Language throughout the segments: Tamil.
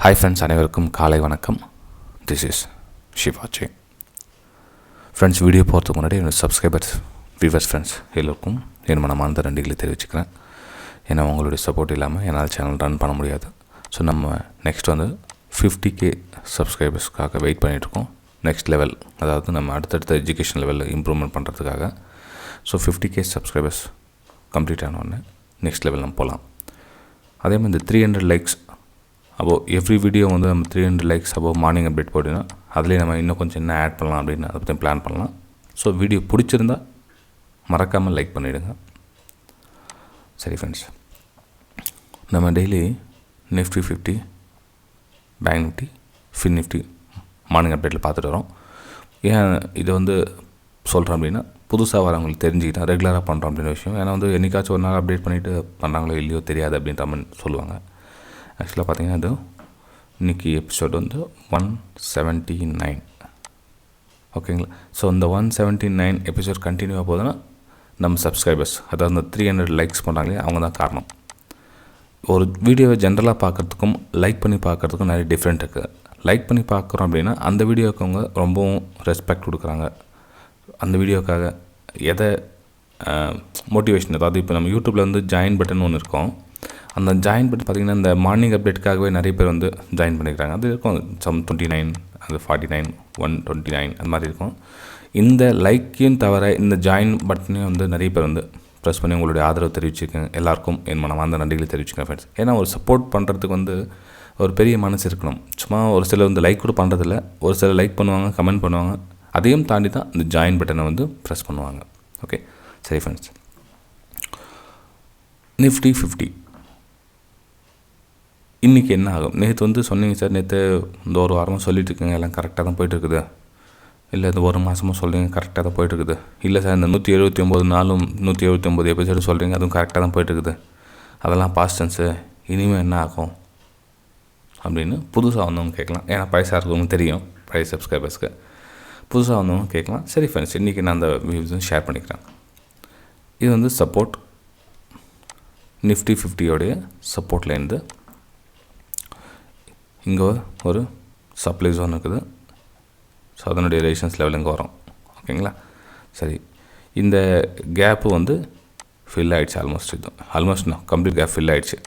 ஹாய் ஃப்ரெண்ட்ஸ், அனைவருக்கும் காலை வணக்கம். This is Shivaji. Friends, video போகிறதுக்கு முன்னாடி என்னோடய சப்ஸ்கிரைபர்ஸ், வியூவர்ஸ், ஃப்ரெண்ட்ஸ் எல்லோருக்கும் என் மனமார்ந்த நன்றிகளை தெரிவிச்சுக்கிறேன். ஏன்னா உங்களுடைய சப்போர்ட் இல்லாமல் என்னால் சேனல் ரன் பண்ண முடியாது. ஸோ நம்ம நெக்ஸ்ட் வந்து 50K சப்ஸ்கிரைபர்ஸ்க்காக வெயிட் பண்ணிகிட்ருக்கோம். நெக்ஸ்ட் லெவல், அதாவது நம்ம அடுத்தடுத்த எஜுகேஷன் லெவலில் இம்ப்ரூவ்மெண்ட் பண்ணுறதுக்காக. ஸோ 50K சப்ஸ்கிரைபர்ஸ் கம்ப்ளீட் ஆனோடனே நெக்ஸ்ட் லெவல் நம்ம போகலாம். அதே மாதிரி இந்த 300 லைக்ஸ் அப்போது எவ்ரி வீடியோ வந்து நம்ம 300 லைக்ஸ் அப்போது மார்னிங் அப்டேட் போட்டிங்கன்னா அதுலேயே நம்ம இன்னும் கொஞ்சம் என்ன ஆட் பண்ணலாம் அப்படின்னு அதை பற்றி பிளான் பண்ணலாம். ஸோ வீடியோ பிடிச்சிருந்தால் மறக்காமல் லைக் பண்ணிவிடுங்க. சரி ஃப்ரெண்ட்ஸ், நம்ம daily Nifty 50, bank Nifty, fin Nifty morning அப்டேட்டில் பார்த்துட்டு வரோம். ஏன் இதை வந்து சொல்கிறேன் அப்படின்னா, புதுசாக வரவங்களுக்கு தெரிஞ்சுக்கிட்டேன், ரெகுலராக பண்ணுறோம் அப்படின்ற விஷயம். ஏன்னா வந்து என்றைக்காச்சும் ஒரு நாள் அப்டேட் பண்ணிவிட்டு பண்ணுறாங்களோ இல்லையோ தெரியாது அப்படின்ற மாதிரி சொல்லுவாங்க. ஆக்சுவலாக பார்த்திங்கன்னா அது இன்றைக்கி எபிசோட் வந்து 179. ஓகேங்களா? ஸோ இந்த 179 எபிசோட் கண்டினியூவாக போகுதுன்னா நம்ம சப்ஸ்கிரைபர்ஸ், அதாவது இந்த 300 லைக்ஸ் பண்ணுறாங்களே அவங்க தான் காரணம். ஒரு வீடியோவை ஜென்ரலாக பார்க்குறதுக்கும் லைக் பண்ணி பார்க்குறதுக்கும் நிறைய டிஃப்ரெண்ட் இருக்குது. லைக் பண்ணி பார்க்குறோம் அப்படின்னா அந்த வீடியோவுக்கு அவங்க ரொம்பவும் ரெஸ்பெக்ட் கொடுக்குறாங்க. அந்த வீடியோக்காக எதை மோட்டிவேஷன், அதாவது இப்போ நம்ம யூடியூப்பில் வந்து ஜாயின் பட்டன் ஒன்று இருக்கும். அந்த ஜாயின் பட்டன் பார்த்திங்கன்னா இந்த மார்னிங் அப்டேட்டுக்காகவே நிறைய பேர் வந்து ஜாயின் பண்ணிக்கிறாங்க. அது இருக்கும் சம் 29, அது 49, 129 அந்த மாதிரி இருக்கும். இந்த லைக்கையும் தவிர இந்த ஜாயின் பட்டனையும் வந்து நிறைய பேர் வந்து ப்ரெஸ் பண்ணி உங்களுடைய ஆதரவு தெரிவிச்சுக்கேன். எல்லாருக்கும் என் மனமார்ந்த நன்றிகளை தெரிவிச்சுக்கேன் ஃப்ரெண்ட்ஸ். ஏன்னா ஒரு சப்போர்ட் பண்ணுறதுக்கு வந்து ஒரு பெரிய மனசு இருக்கணும். சும்மா ஒரு சிலர் வந்து லைக் கூட பண்ணுறதில்ல, ஒரு சிலர் லைக் பண்ணுவாங்க, கமெண்ட் பண்ணுவாங்க. அதையும் தாண்டி தான் இந்த ஜாயின் பட்டனை வந்து ப்ரெஸ் பண்ணுவாங்க. ஓகே, சரி ஃப்ரெண்ட்ஸ், நிஃப்டி 50 இன்றைக்கி என்ன ஆகும்? நேற்று வந்து சொன்னீங்க சார், நேற்று இந்த ஒரு வாரமாக சொல்லிட்டு இருக்கீங்க எல்லாம் கரெக்டாக தான் போய்ட்டுருக்குது, இல்லை இந்த ஒரு மாதமாக சொல்கிறீங்க கரெக்டாக தான் போய்ட்டுருக்குது, இல்லை சார் இந்த 179 நாளும் 179 எபிசோடு சொல்கிறீங்க அதுவும் கரெக்டாக தான் போய்ட்டுருக்குது, அதெல்லாம் பாஸ்ட் டென்ஸு, இனிமேல் என்ன ஆகும் அப்படின்னு புதுசாக வந்தவங்க கேட்கலாம். ஏன்னா பைசா இருக்கவங்க தெரியும், ப்ரைஸ் சப்ஸ்கிரைபர்ஸ்க்கு. புதுசாக வந்தவங்க கேட்கலாம். சரி ஃப்ரெண்ட்ஸ், இன்றைக்கி நான் அந்த வியூஸும் ஷேர் பண்ணிக்கிறேன். இது வந்து சப்போர்ட், நிஃப்டி 50யோடைய சப்போர்ட்லேருந்து இங்கே ஒரு சப்ளை ஜோன் இருக்குது. ஸோ அதனுடைய ரெசிஸ்டன்ஸ் லெவல் இங்கே வரும். ஓகேங்களா? சரி, இந்த கேப்பு வந்து ஃபில் ஆகிடுச்சு. ஆல்மோஸ்ட் கம்ப்ளீட் கேப் ஃபில் ஆகிடுச்சு.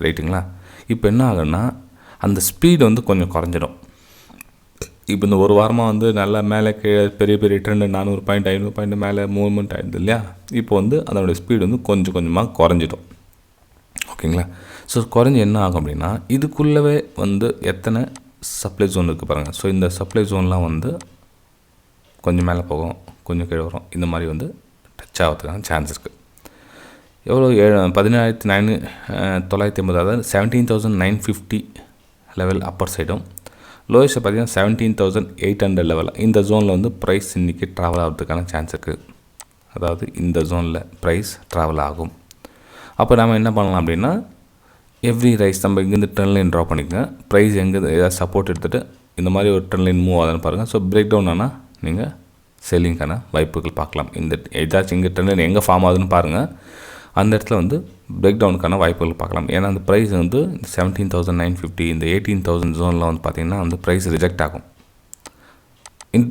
ரைட்டுங்களா? இப்போ என்ன ஆகுன்னா அந்த ஸ்பீடு வந்து கொஞ்சம் குறைஞ்சிடும். இப்போ இந்த ஒரு வாரமாக வந்து நல்லா மேலே பெரிய பெரிய ட்ரெண்டு 400 பாயிண்ட் 500 பாயிண்ட் மேலே மூவ்மெண்ட் ஆகிடுது இல்லையா? இப்போ வந்து அதனுடைய ஸ்பீடு வந்து கொஞ்சம் கொஞ்சமாக குறைஞ்சிடும். ஓகேங்களா? ஸோ குறைஞ்சி என்ன ஆகும் அப்படின்னா, இதுக்குள்ளவே வந்து எத்தனை சப்ளை ஜோன் இருக்குது பாருங்கள். ஸோ இந்த சப்ளை ஜோன்லாம் வந்து கொஞ்சம் மேலே போகும், கொஞ்சம் கீழே வரும். இந்த மாதிரி வந்து டச் ஆகிறதுக்கான சான்ஸ் இருக்குது. எவ்வளோ 17,980, அதாவது 17,950 லெவல் அப்பர் சைடும், லோயஸ்ட்டை பார்த்திங்கன்னா 17,800 லெவல். இந்த ஜோனில் வந்து ப்ரைஸ் இன்றைக்கி ட்ராவல் ஆகிறதுக்கான சான்ஸ் இருக்குது. அதாவது இந்த ஜோனில் ப்ரைஸ் ட்ராவல் ஆகும். அப்போ நம்ம என்ன பண்ணலாம் அப்படின்னா, எவ்ரி ரைஸ் நம்ம இங்கேருந்து ட்ரெண்ட் லைன் ட்ரா பண்ணிக்கோங்க. ப்ரைஸ் எங்கே ஏதாவது சப்போர்ட் எடுத்துகிட்டு இந்த மாதிரி ஒரு ட்ரெண்ட் லைன் மூவ் ஆகுதுன்னு பாருங்கள். ஸோ பிரேக் டவுன் ஆனால் நீங்கள் செல்லிங்கான வாய்ப்புகள் பார்க்கலாம். இந்த ஏதாச்சும் இங்கே ட்ரெண்ட் லைன் எங்கே ஃபார்ம் ஆகுதுன்னு பாருங்கள். அந்த இடத்துல வந்து பிரேக் டவுனுக்கான வாய்ப்புகள் பார்க்கலாம். ஏன்னா அந்த ப்ரைஸ் வந்து 17,950 இந்த 18,000 ஜோனில் வந்து பார்த்திங்கன்னா வந்து ப்ரைஸ் ரிஜெக்ட் ஆகும்.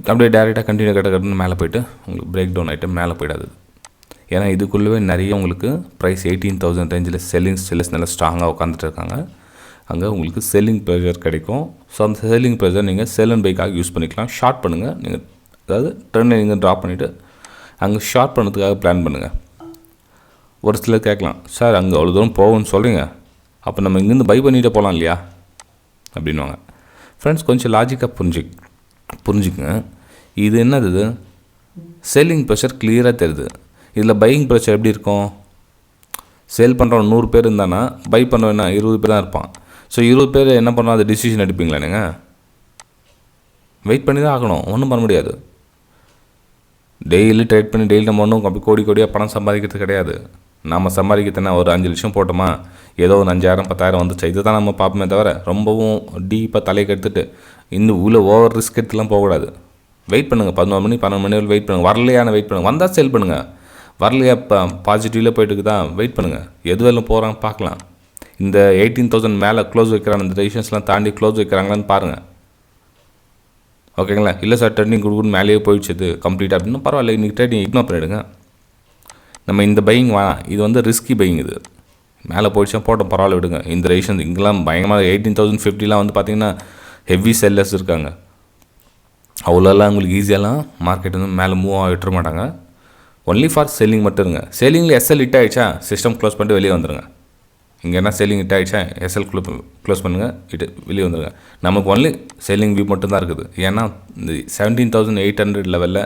அப்படியே டேரெக்டாக கண்டினியூ கட்டுன்னு மேலே போய்ட்டு உங்களுக்கு பிரேக் டவுன் ஆகிட்டு மேலே போய்டாது. ஏன்னா இதுக்குள்ளவே நிறைய உங்களுக்கு ப்ரைஸ் 18,000 ரேஞ்சில் செல்லர்ஸ் நல்லா ஸ்ட்ராங்காக உட்காந்துட்டு இருக்காங்க. அங்கே உங்களுக்கு செல்லிங் ப்ரெஷர் கிடைக்கும். ஸோ அந்த செல்லிங் ப்ரெஷர் நீங்கள் செல் அண்ட் பைக்காக யூஸ் பண்ணிக்கலாம். ஷார்ட் பண்ணுங்கள். நீங்கள் அதாவது ட்ரெண்டை நீங்கள் ட்ராப் பண்ணிவிட்டு அங்கே ஷார்ட் பண்ணுறதுக்காக பிளான் பண்ணுங்கள். ஒரு சிலர் கேட்கலாம், சார் அங்கே அவ்வளோ தூரம் போகும்னு சொல்கிறீங்க, அப்போ நம்ம இங்கேருந்து பை பண்ணிட்டு போகலாம் இல்லையா அப்படின்வாங்க. ஃப்ரெண்ட்ஸ், கொஞ்சம் லாஜிக்காக புரிஞ்சுக்குங்க. இது என்னது, இது செல்லிங் ப்ரெஷர் கிளியராக தெரியுது. இதில் பையிங் ப்ரெஷர் எப்படி இருக்கும்? சேல் பண்ணுறவன் 100 பேர் இருந்தானா பை பண்ணுவேன்னா 20 பேர் தான் இருப்பான். ஸோ 20 பேர் என்ன பண்ணலாம், அது டிசிஷன் எடுப்பீங்களா நீங்கள்? வெயிட் பண்ணி தான் ஆகணும், ஒன்றும் பண்ண முடியாது. டெய்லி ட்ரேட் பண்ணி டெய்லி நம்ம ஒன்றும் அப்படி கோடியாக பணம் சம்பாதிக்கிறது கிடையாது. நம்ம சம்பாதிக்கிறதுனா ஒரு 5 லட்சம் போட்டோமா, ஏதோ ஒரு 5,000 10,000 வந்துச்சு, இது தான் நம்ம பார்ப்போமே தவிர ரொம்பவும் டீப்பாக தலையை கெடுத்துட்டு இன்னும் உள்ள ஓவர் ரிஸ்க் எடுத்துலாம் போகக்கூடாது. வெயிட் பண்ணுங்கள், 11 மணி 12 மணி வரை வெயிட் பண்ணுங்கள். வரலையான வெயிட் பண்ணுங்கள். வந்தால் சேல் பண்ணுங்கள். வரலையா பாசிட்டிவில் போய்ட்டு இருக்குதா, வெயிட் பண்ணுங்கள். எது வரலும் போகிறாங்க பார்க்கலாம். இந்த 18,000 மேலே க்ளோஸ் வைக்கிறாங்க, இந்த ரெசிஸ்டன்ஸ்லாம் தாண்டி க்ளோஸ் வைக்கிறாங்களான்னு பாருங்கள். ஓகேங்களா? இல்லை சார் ட்ரெண்டிங் கொடுக்குன்னு மேலேயே போயிடுச்சு கம்ப்ளீட்டாக அப்படின்னா பரவாயில்ல, இன்றைக்கி ட்ரேடிங் இக்னோர் பண்ணிவிடுங்க. நம்ம இந்த பையிங் வேணாம், இது வந்து ரிஸ்கி பையிங். இது மேலே போயிடுச்சா போட்டோம், பரவாயில்ல விடுங்க. இந்த ரெசிஸ்டன்ஸ் இங்கெல்லாம் பயங்கரமாக 18,050 வந்து பார்த்திங்கன்னா ஹெவி செல்லர்ஸ் இருக்காங்க. அவ்வளோலாம் உங்களுக்கு ஈஸியாலாம் மார்க்கெட் வந்து மேலே மூவ் விட்டுற மாட்டாங்க. ஒன்லி ஃபார் செல்லிங் மட்டும் இருங்க. செல்லிங்கில் எஸ்எல் ஹிட் ஆகிடுச்சா சிஸ்டம் க்ளோஸ் பண்ணிட்டு வெளியே வந்துடுங்க. இங்கே என்ன செல்லிங் ஹிட் ஆகிடுச்சா எஸ்எல் க்ளோஸ் பண்ணுங்கள், வெளியே வந்துடுங்க. நமக்கு ஒன்லி செல்லிங் வியூ மட்டும்தான் இருக்குது. ஏன்னா இந்த 17,800 லெவலில்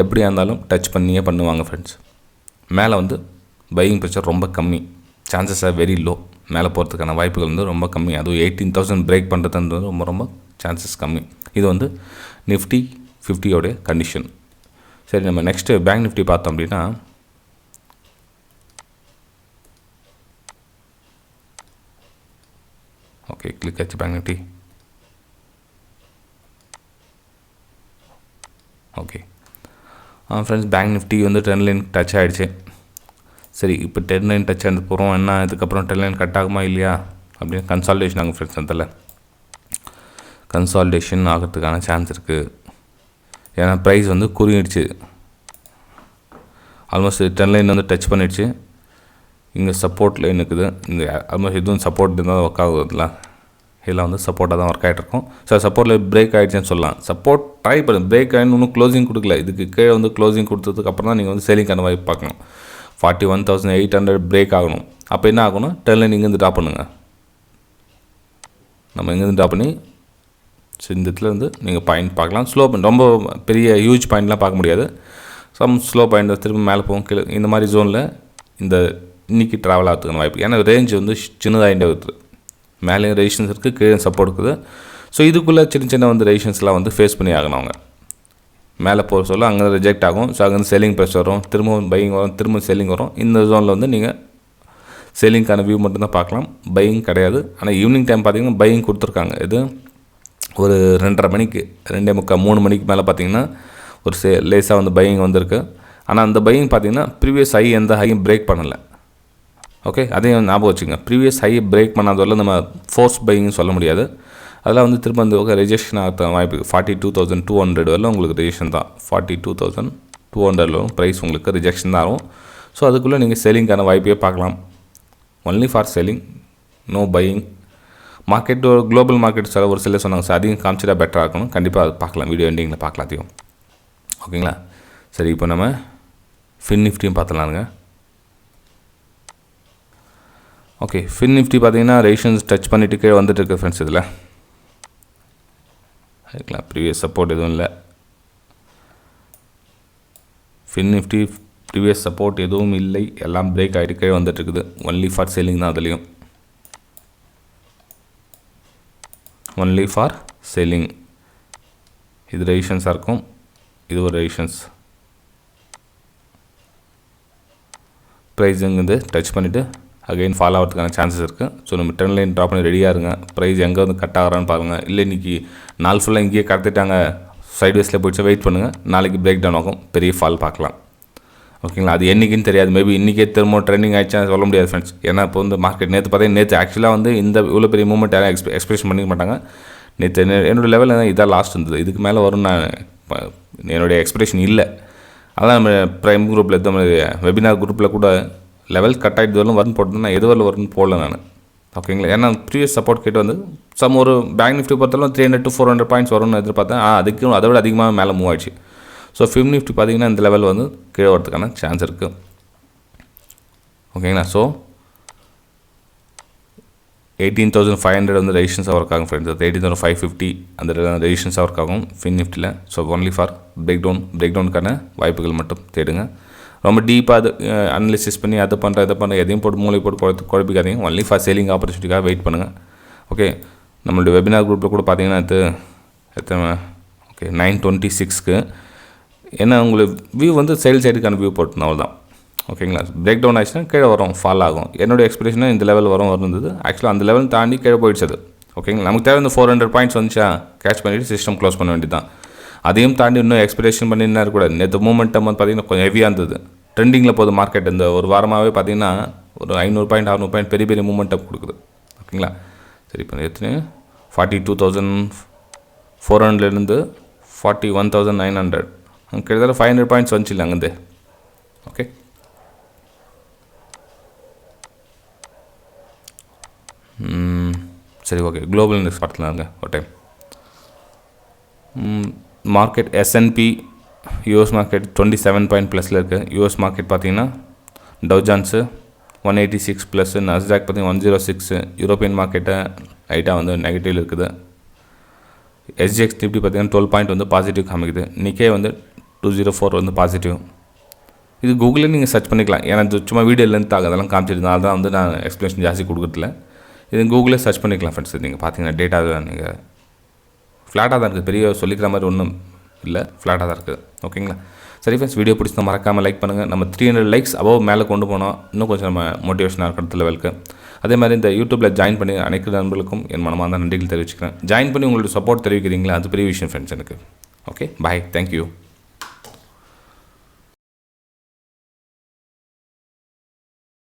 எப்படியா இருந்தாலும் டச் பண்ணியே பண்ணுவாங்க ஃப்ரெண்ட்ஸ். மேலே வந்து பையிங் ப்ரெஷர் ரொம்ப கம்மி, சான்சஸ் ஆர் வெரி லோ. மேலே போகிறதுக்கான வாய்ப்புகள் வந்து ரொம்ப கம்மி. அதுவும் 18,000 பிரேக் பண்ணுறதுன்றது ரொம்ப ரொம்ப சான்சஸ் கம்மி. இது வந்து நிஃப்டி 50 கண்டிஷன். சரி, நம்ம நெக்ஸ்ட்டு பேங்க் நிஃப்டி பார்த்தோம் அப்படின்னா ஓகே கிளிக் ஆச்சு bank Nifty. Okay friends, bank Nifty வந்து 10 லைன் டச் ஆகிடுச்சு. சரி, இப்போ 10 லைன் டச் ஆனது போகிறோம். என்ன இதுக்கப்புறம் 10 லைன் கட் ஆகுமா இல்லையா அப்படின்னு கன்சால்டேஷன் ஆகும் ஃப்ரெண்ட்ஸ். அதில் கன்சால்டேஷன் ஆகிறதுக்கான சான்ஸ் இருக்குது. ஏன்னா ப்ரைஸ் வந்து குறியிடுச்சு, ஆல்மோஸ்ட் 10 லைன் வந்து டச் பண்ணிடுச்சு. இங்கே சப்போர்ட் லைன் இருக்குது. இந்த ஆல்மோஸ்ட் இதுவும் சப்போர்ட் தான் ஒர்க் ஆகுதுல, இதெல்லாம் வந்து சப்போர்ட்டாக தான் ஒர்க் ஆகிட்ருக்கும். சார் சப்போர்ட்டில் பிரேக் ஆகிடுச்சுன்னு சொல்லலாம். சப்போர்ட் ட்ரை பண்ணு, பிரேக் ஆகிடுன்னு இன்னும் க்ளோசிங் கொடுக்கல. இதுக்கு கீழே வந்து க்ளோசிங் கொடுத்ததுக்கு அப்புறம் தான் நீங்கள் வந்து செல்லிங்கான வாய்ப்பு பார்க்கணும். 41,800 பிரேக் ஆகணும். அப்போ என்ன ஆகணும், 10 லைன் இங்கேருந்து ட்ராப் பண்ணுங்கள். நம்ம இங்கேருந்து ட்ராப் பண்ணி இந்த இடத்துல வந்து நீங்கள் பாயிண்ட் பார்க்கலாம். ஸ்லோ ரொம்ப பெரிய ஹியூஜ் பாயிண்ட்லாம் பார்க்க முடியாது. சம் ஸ்லோ பாயிண்ட் திரும்ப மேலே போகும் கீழே. இந்த மாதிரி ஜோனில் இந்த இன்றைக்கி ட்ராவல் ஆகிறதுக்கான வாய்ப்பு. ஏன்னா ரேஞ்ச் வந்து சின்னதாகிட்டே இருக்குது. மேலே ரெசிஸ்டன்ஸ் இருக்குது, கீழே சப்போர்ட் இருக்குது. ஸோ இதுக்குள்ளே சின்ன சின்ன வந்து ரெசிஸ்டன்ஸ்லாம் வந்து ஃபேஸ் பண்ணி ஆகணும். அவங்க மேலே போக சொல்ல அங்கே ரிஜெக்ட் ஆகும். ஸோ அங்கேருந்து செல்லிங் ப்ரெஸ் வரும், திரும்பவும் பையிங் வரும், திரும்ப செல்லிங் வரும். இந்த ஜோனில் வந்து நீங்கள் செல்லிங்கான வியூ மட்டும்தான் பார்க்கலாம், பையிங் கிடையாது. ஆனால் ஈவினிங் டைம் பார்த்திங்கன்னா பையிங் கொடுத்துருக்காங்க. இது ஒரு 2:30 மணிக்கு 2:45 3 மணிக்கு மேலே பார்த்திங்கன்னா ஒரு லேஸாக வந்து பையிங் வந்திருக்கு. ஆனால் அந்த பையிங் பார்த்திங்கன்னா ப்ரீவியஸ் ஹை எந்த ஹையும் பிரேக் பண்ணலை. ஓகே, அதையும் ஞாபகம் வச்சுங்க. ப்ரீவியஸ் ஹை பிரேக் பண்ணாதவரை நம்ம ஃபோர்ஸ் பையிங்னு சொல்ல முடியாது. அதெல்லாம் வந்து திரும்ப அந்த ரிஜெக்ஷன் ஆக வாய்ப்பு. 42,200 வரல உங்களுக்கு ரிஜெக்ஷன் தான். 42,200 ப்ரைஸ் உங்களுக்கு ரிஜெக்ஷன் தான் ஆகும். ஸோ அதுக்குள்ளே நீங்கள் செல்லிங்கான வாய்ப்பே பார்க்கலாம். Only for selling, no buying. Market global market sir ஒரு சில சொன்னாங்க சார், அதையும் காமிச்சிட்டா பெட்டராக இருக்கணும். கண்டிப்பாக அது பார்க்கலாம், வீடியோ எண்டிங்கில் பார்க்கலாம் அதையும். ஓகேங்களா? சரி, இப்போ நம்ம ஃபின் நிஃப்டியும் பார்த்துலாங்க. ஓகே, ஃபின் நிஃப்டி பார்த்தீங்கன்னா ரெசிஸ்டன்ஸ் டச் பண்ணிட்டு கீழே வந்துட்டு இருக்கு ஃப்ரெண்ட்ஸ். இதில் அதுக்கெலாம் ப்ரீவியஸ் சப்போர்ட் எதுவும் இல்லை. ஃபின் நிஃப்டி ப்ரீவியஸ் சப்போர்ட் எதுவும் இல்லை, எல்லாம் பிரேக் ஆகிட்டு கீழே வந்துட்டு இருக்குது. ஒன்லி ஃபார் செல்லிங் தான். அதுலேயும் ஒன்லி ஃபார் செல்லிங். இது ரெசிஸ்டன்ஸாக இருக்கும், இது ஒரு ரெசிஸ்டன்ஸ். ப்ரைஸ் இங்கே டச் பண்ணிவிட்டு அகைன் ஃபாலோ ஆகிறதுக்கான சான்சஸ் இருக்குது. ஸோ நம்ம 10 லைன் ட்ராப் பண்ணி ரெடியாக இருங்க. ப்ரைஸ் எங்கே வந்து கட் ஆகிறான்னு பாருங்கள். இல்லை இன்றைக்கி நாள் ஃபுல்லாக இங்கேயே கடத்திட்டாங்க, சைட்வேஸில் போயிடுச்சு, வெயிட் பண்ணுங்கள். நாளைக்கு பிரேக் டவுன் ஆகும், பெரிய ஃபால் பார்க்கலாம். ஓகேங்களா? அது என்றைக்குன்னு தெரியாது. மேபி இன்றைக்கே திரும்ப ட்ரெண்டிங் ஆகிடுச்சா சொல்ல முடியாது ஃப்ரெண்ட்ஸ். ஏன்னா இப்போ வந்து மார்க்கெட் நேற்று பார்த்தீங்கன்னா நேற்று ஆக்சுவலாக வந்து இந்த இவ்வளோ பெரிய மூவ்மெண்ட் யாரும் எக்ஸ்பெக்ட் பண்ணிக்க மாட்டாங்க. நேற்று என்னோடய லெவலில் இதான் லாஸ்ட் இருந்தது. இதுக்கு மேலே வரும் நான் என்னுடைய எக்ஸ்பெக்டேஷன் இல்லை. அதான் நம்ம ப்ரைம் குரூப்பில் எந்த மாதிரி வெபினார் குரூப்பில் கூட லெவல் கட் ஆகிட்டு வரலும் வரும்னு போட்டு நான் எது வரல வரும்னு போடல நான். ஓகேங்களா? ஏன்னா ப்ரீவியஸ் சப்போர்ட் கேட்டு வந்து ஒரு பேங்க் நிஃப்டி பொறுத்தவரை 300 to 400 பாயிண்ட்ஸ் வரும்னு எதிர்பார்த்தேன். அதுக்கும் அதை விட அதிகமாக மேலே மூவ் ஆயிடுச்சு. ஸோ ஃபின் நிஃப்டி பார்த்திங்கன்னா இந்த லெவல் வந்து கீழே வரதுக்கான சான்ஸ் இருக்குது. ஓகேங்களா? ஸோ 18,500 வந்து ரெசிஸ்டன்ஸாக ஒர்க் ஆகும் ஃப்ரெண்ட்ஸ். 18,550 அந்த ரெசிஸ்டன்ஸாக ஒர்க் ஆகும் ஃபின் நிஃப்டியில். ஸோ ஒன்லி ஃபார் பிரேக் டவுனுக்கான வாய்ப்புகள் மட்டும் தேடுங்க. ரொம்ப டீப்பாக அது அனலிசிஸ் பண்ணி அதை பண்ணுற இதை பண்ணுற எதையும் போட்டு மூளை போட்டு குழப்பிக்காதீங்க. ஒன்லி ஃபார் சேலிங் ஆப்பர்ச்சுனிட்டிக்காக வெயிட் பண்ணுங்கள். ஓகே, நம்மளுடைய வெபினார் குரூப்பில் கூட பார்த்தீங்கன்னா எத்தனை ஓகே 9:26க்கு ஏன்னா உங்களுக்கு வியூ வந்து சேல் சைடுக்கான வியூ போட்டுருந்தோம், அவ்வளோதான். ஓகேங்களா? பிரேக் டவுன் ஆச்சுன்னா கீழே வரும், ஃபால் ஆகும். என்னோடய எக்ஸ்பெக்டேஷனாக இந்த லெவல் இருந்தது. ஆக்சுவலாக அந்த லெவல் தாண்டி கீழே போயிடுச்சு அது. ஓகேங்களா? நமக்கு தேவை இந்த 400 பாயிண்ட்ஸ் வந்துச்சா கேட்ச் பண்ணிவிட்டு சிஸ்டம் க்ளோஸ் பண்ண வேண்டியது தான். அதையும் தாண்டி இன்னும் எக்ஸ்பெக்டேஷன் பண்ணி என்ன இருக்கக்கூடாது. நேற்று மூமெண்டம் வந்து பார்த்திங்கன்னா கொஞ்சம் ஹெவியாக இருந்தது. ட்ரெண்டிங்கில் போகுது மார்க்கெட். இந்த ஒரு வாரமாகவே பார்த்திங்கன்னா ஒரு 500 பாயிண்ட் 600 பாயிண்ட் பெரிய பெரிய மூமெண்ட்டை கொடுக்குது. ஓகேங்களா? சரி, இப்போ எத்தனை 42,400லேருந்து 41,900 கிட்டத்தட்ட 500 பாயிண்ட்ஸ் வந்துச்சு இல்லை அங்கேருந்து. ஓகே, சரி, ஓகே. குளோபல் இண்டெக்ஸ் பார்த்துலாங்க ஒரு time. Market S&P US market 27 point ப்ளஸில் இருக்குது. யூஎஸ் மார்க்கெட் பார்த்தீங்கன்னா டவ் ஜான்ஸு 186 ப்ளஸ், நஸ்டாக் பார்த்தீங்கன்னா 106. யூரோப்பியன் மார்க்கெட்டை லைட்டாக வந்து நெகட்டிவ் இருக்குது. SGX நிஃப்டி பார்த்தீங்கன்னா 12 பாயிண்ட் வந்து பாசிட்டிவ் காமிக்குது. நிக்கே வந்து 204 வந்து பாசிட்டிவ். இது கூகுளில் நீங்கள் சர்ச் பண்ணிக்கலாம். ஏன்னா இது சும்மா வீடியோலேருந்து அதெல்லாம் காமிச்சிருந்தால் தான் வந்து நான் எக்ஸ்ப்ளனேஷன் ஜாஸ்தி கொடுக்குறதில்ல. இது கூகுளில் சர்ச் பண்ணிக்கலாம் ஃப்ரெண்ட்ஸ். நீங்கள் பார்த்தீங்கன்னா டேட்டா நீங்கள் ஃப்ளாட்டாக தான் இருக்குது, பெரிய சொல்லிக்கிற மாதிரி ஒன்றும் இல்லை, ஃப்ளாட்டாக தான் இருக்குது. ஓகேங்களா? சரி ஃப்ரெண்ட்ஸ், வீடியோ பிடிச்சா மறக்காமல் லைக் பண்ணுங்கள். நம்ம 300 லைக்ஸ் அபவ் மேலே கொண்டு போனோம், இன்னும் கொஞ்சம் நம்ம மோட்டிவேஷனாக இருக்கிற லெவலுக்கு. அதே மாதிரி இந்த யூடியூப்பில் ஜாயின் பண்ணி அனைத்து நண்பர்களுக்கும் என் மனமார்ந்த நன்றிகள் தெரிவிச்சுக்கிறேன். ஜாயின் பண்ணி உங்களோட சப்போர்ட் தெரிவிக்கிறீங்களா, அது பெரிய விஷயம் ஃப்ரெண்ட்ஸ் எனக்கு. ஓகே, பாய், தேங்க்யூ.